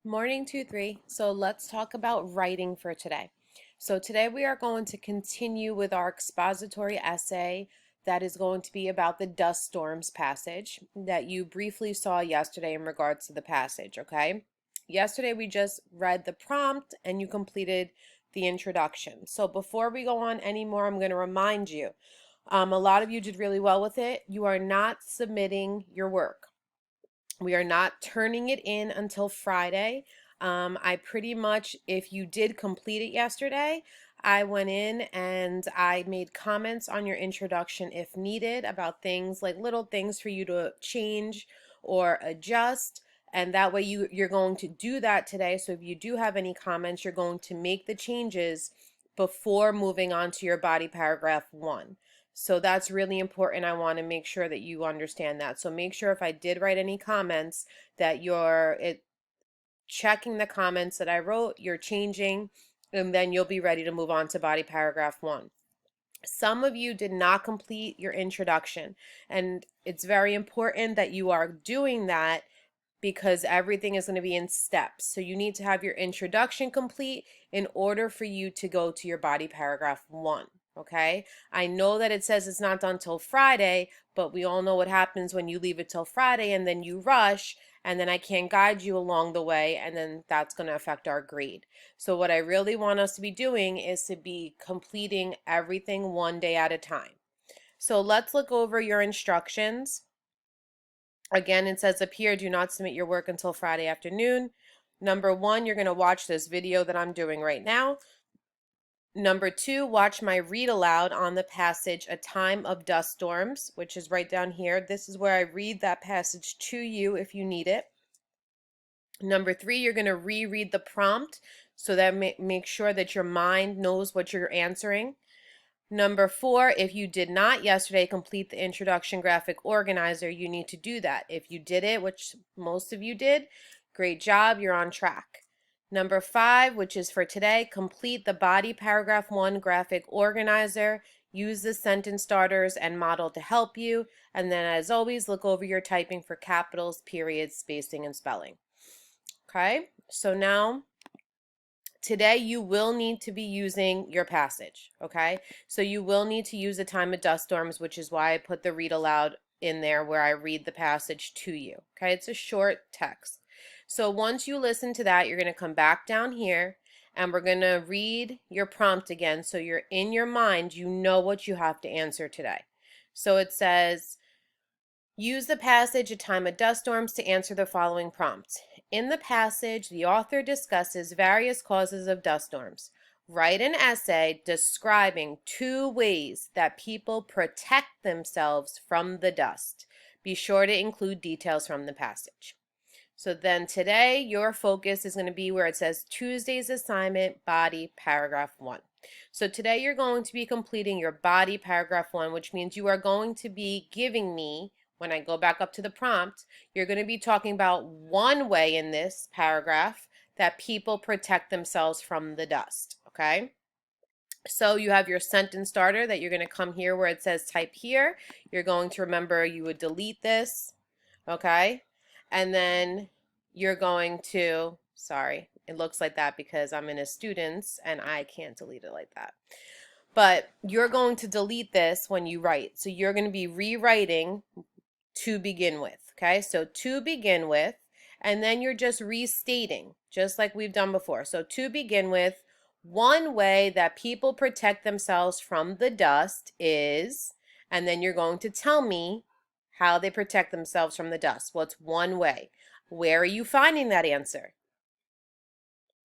Morning 2-3. So let's talk about writing for today. So today we are going to continue with our expository essay that is going to be about the dust storms passage that you briefly saw yesterday in regards to the passage, okay? Yesterday we just read the prompt and you completed the introduction. So before we go on anymore, I'm going to remind you, a lot of you did really well with it. You are not submitting your work. We are not turning it in until Friday. I pretty much, if you did complete it yesterday, I went in and I made comments on your introduction if needed about things like little things for you to change or adjust. And that way you're going to do that today. So if you do have any comments, you're going to make the changes before moving on to your body paragraph 1. So that's really important. I want to make sure that you understand that. So make sure if I did write any comments that you're checking the comments that I wrote, you're changing, and then you'll be ready to move on to body paragraph 1. Some of you did not complete your introduction, and it's very important that you are doing that because everything is going to be in steps. So you need to have your introduction complete in order for you to go to your body paragraph 1. Okay, I know that it says it's not done till Friday, but we all know what happens when you leave it till Friday and then you rush, and then I can't guide you along the way, and then that's going to affect our grade. So what I really want us to be doing is to be completing everything one day at a time. So let's look over your instructions. Again, it says up here, do not submit your work until Friday afternoon. Number 1, you're going to watch this video that I'm doing right now. Number 2, watch my read aloud on the passage, A Time of Dust Storms, which is right down here. This is where I read that passage to you if you need it. Number 3, you're going to reread the prompt so that make sure that your mind knows what you're answering. Number 4, if you did not yesterday complete the introduction graphic organizer, you need to do that. If you did it, which most of you did, great job, you're on track. Number 5, which is for today, complete the body paragraph 1 graphic organizer. Use the sentence starters and model to help you. And then as always, look over your typing for capitals, periods, spacing, and spelling. Okay, so now today you will need to be using your passage, okay? So you will need to use A Time of Dust Storms, which is why I put the read aloud in there where I read the passage to you, okay? It's a short text. So once you listen to that, you're going to come back down here and we're going to read your prompt again so you're in your mind, you know what you have to answer today. So it says, use the passage A Time of Dust Storms to answer the following prompts. In the passage, the author discusses various causes of dust storms. Write an essay describing 2 ways that people protect themselves from the dust. Be sure to include details from the passage. So then today, your focus is going to be where it says Tuesday's assignment, body, paragraph 1. So today you're going to be completing your body, paragraph 1, which means you are going to be giving me, when I go back up to the prompt, you're going to be talking about one way in this paragraph that people protect themselves from the dust, okay? So you have your sentence starter that you're going to come here where it says type here. You're going to remember you would delete this, okay? And then you're going to, sorry, it looks like that because I'm in a student's and I can't delete it like that. But you're going to delete this when you write. So you're going to be rewriting to begin with, okay? So to begin with, and then you're just restating, just like we've done before. So to begin with, one way that people protect themselves from the dust is, and then you're going to tell me how they protect themselves from the dust. What's one way? Where are you finding that answer?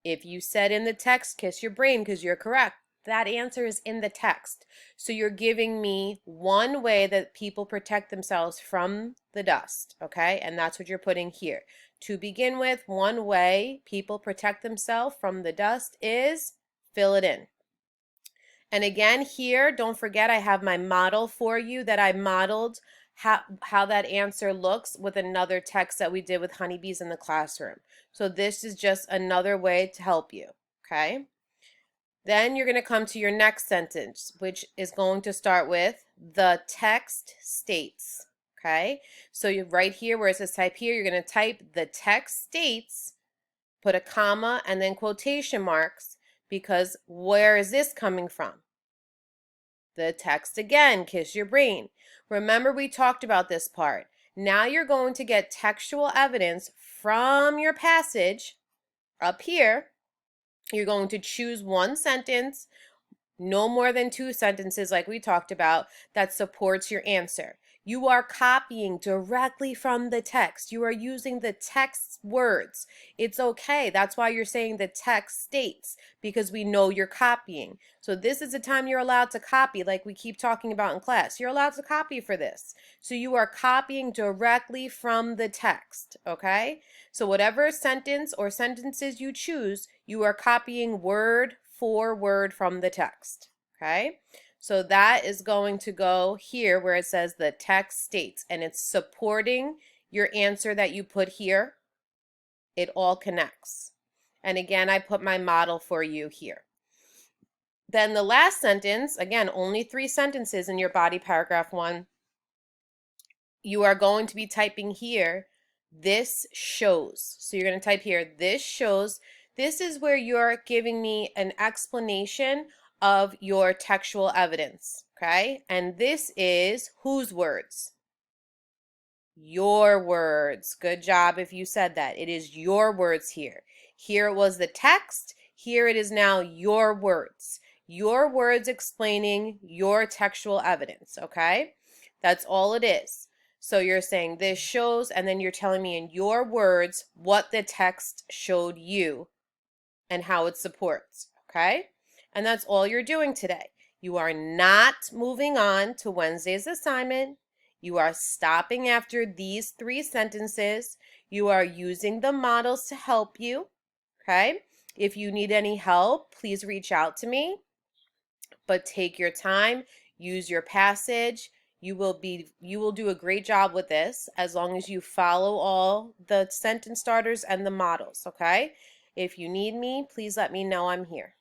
If you said in the text, kiss your brain because you're correct. That answer is in the text. So you're giving me one way that people protect themselves from the dust, okay? And that's what you're putting here. To begin with, one way people protect themselves from the dust is, fill it in. And again here, don't forget I have my model for you that I modeled how that answer looks with another text that we did with honeybees in the classroom. So this is just another way to help you, okay? Then you're going to come to your next sentence, which is going to start with, the text states, okay? So you right here where it says type here, you're going to type, the text states, Put a comma and then quotation marks, because where is this coming from? The text again, kiss your brain. Remember, we talked about this part. Now you're going to get textual evidence from your passage up here. You're going to choose one sentence, no more than 2 sentences like we talked about, that supports your answer. You are copying directly from the text. You are using the text's words. It's okay. That's why you're saying the text states, because we know you're copying. So this is the time you're allowed to copy, like we keep talking about in class. You're allowed to copy for this. So you are copying directly from the text, okay? So whatever sentence or sentences you choose, you are copying word for word from the text, okay? So that is going to go here where it says the text states, and it's supporting your answer that you put here. It all connects. And again, I put my model for you here. Then the last sentence, again, only 3 sentences in your body paragraph 1. You are going to be typing here, this shows. So you're going to type here, this shows. This is where you're giving me an explanation of your textual evidence, okay? And this is whose words? Your words. Good job if you said that. It is your words here. Here it was the text. Here it is now your words. Your words explaining your textual evidence, okay? That's all it is. So you're saying this shows, and then you're telling me in your words what the text showed you and how it supports, okay? And that's all you're doing today. You are not moving on to Wednesday's assignment. You are stopping after these 3 sentences. You are using the models to help you, okay? If you need any help, please reach out to me. But take your time, use your passage. You will do a great job with this as long as you follow all the sentence starters and the models, okay? If you need me, please let me know I'm here.